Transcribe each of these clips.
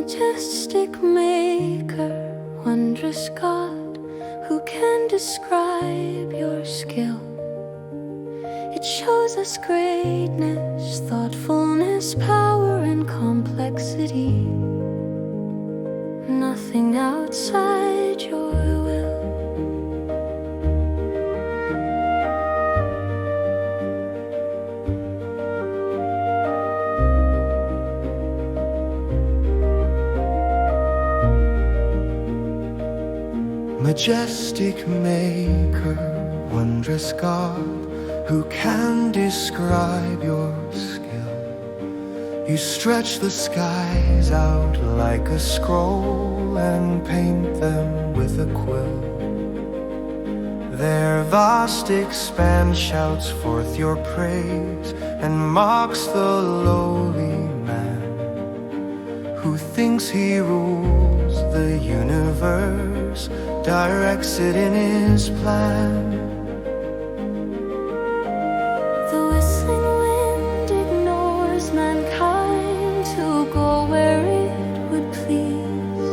Majestic Maker, wondrous God, who can describe your skill? It shows us greatness, thoughtfulness, power, and complexity. Nothing outside your will. Majestic Maker, wondrous God, who can describe your skill? You stretch the skies out like a scroll and paint them with a quill. Their vast expanse shouts forth your praise and mocks the lowly man who thinks he rules the universe, directs it in his plan. The whistling wind ignores mankind to go where it would please.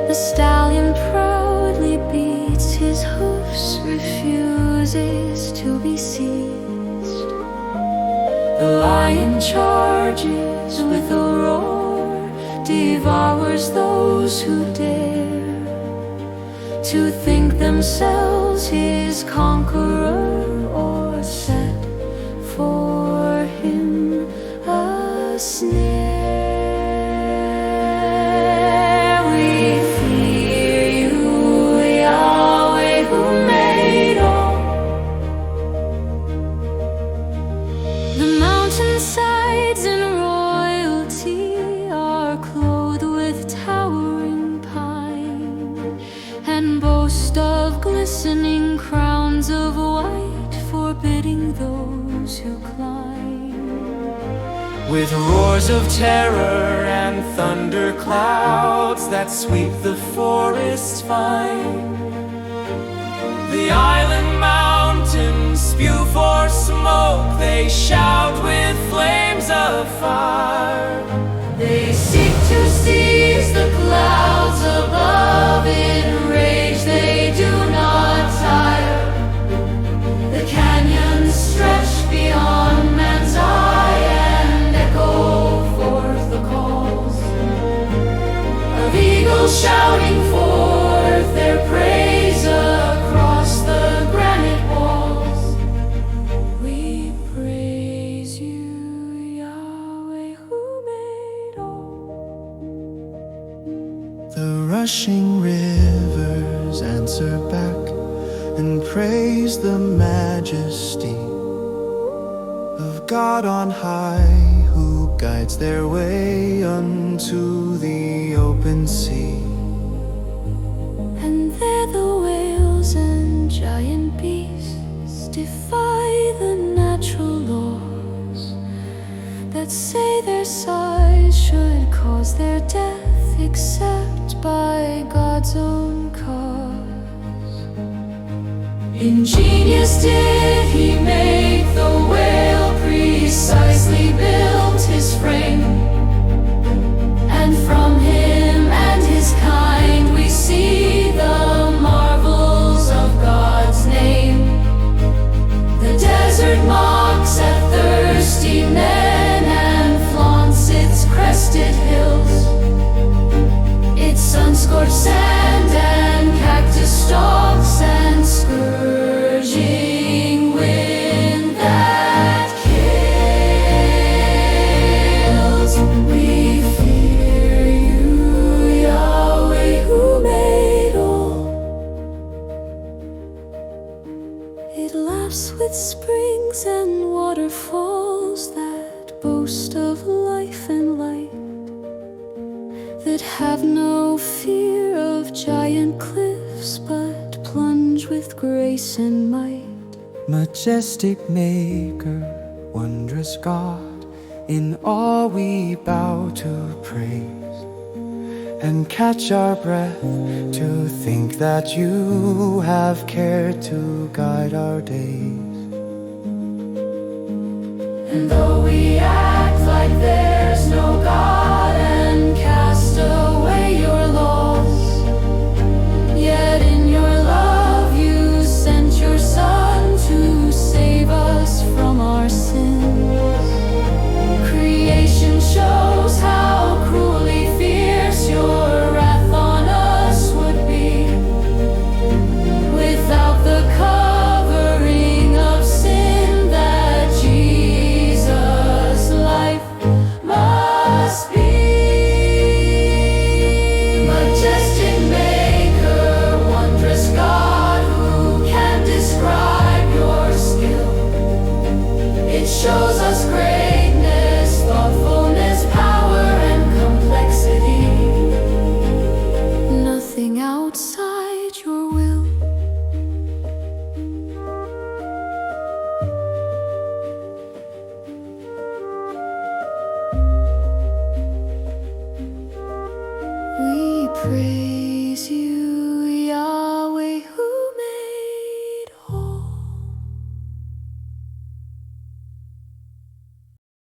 The stallion proudly beats his hoofs, refuses to be seized. The lion charges with a roar, devours those who dare to think themselves his conqueror, or set for him a snare. We fear you, Yahweh, who made all. The mountainsides in royalty are clothed with towering pine, and boast of glistening crowns of white, forbidding those who climb. With roars of terror and thunder clouds that sweep the forests fine, the island mountains spew forth smoke, they shout with flames of fire. They seek to seize the clouds above, in rage they do not tire. The canyons stretch beyond man's eye and echo forth the calls of eagles shouting forth their praise across the granite walls. We praise you, Yahweh, who made all. The rushing rivers answer back and praise the majesty of God on high, who guides their way unto the open sea. And there the whales and giant beasts defy the natural laws that say their size should cause their death, except by God's own cause. Ingenious did he make the whale, precisely built his frame, and from him and his kind we see the marvels of God's name. The desert mocks at thirsty men and flaunts its crested hills, its sun-scorched sand and cactus stalks and scourging wind that kills. We fear you, Yahweh, who made all. It laughs with springs and waterfalls that boast of life and light, that have no fear of giant cliffs, but plunge with grace and might. Majestic Maker, wondrous God, in awe we bow to praise, and catch our breath to think that you have cared to guide our days. And though we act like there's no God and praise.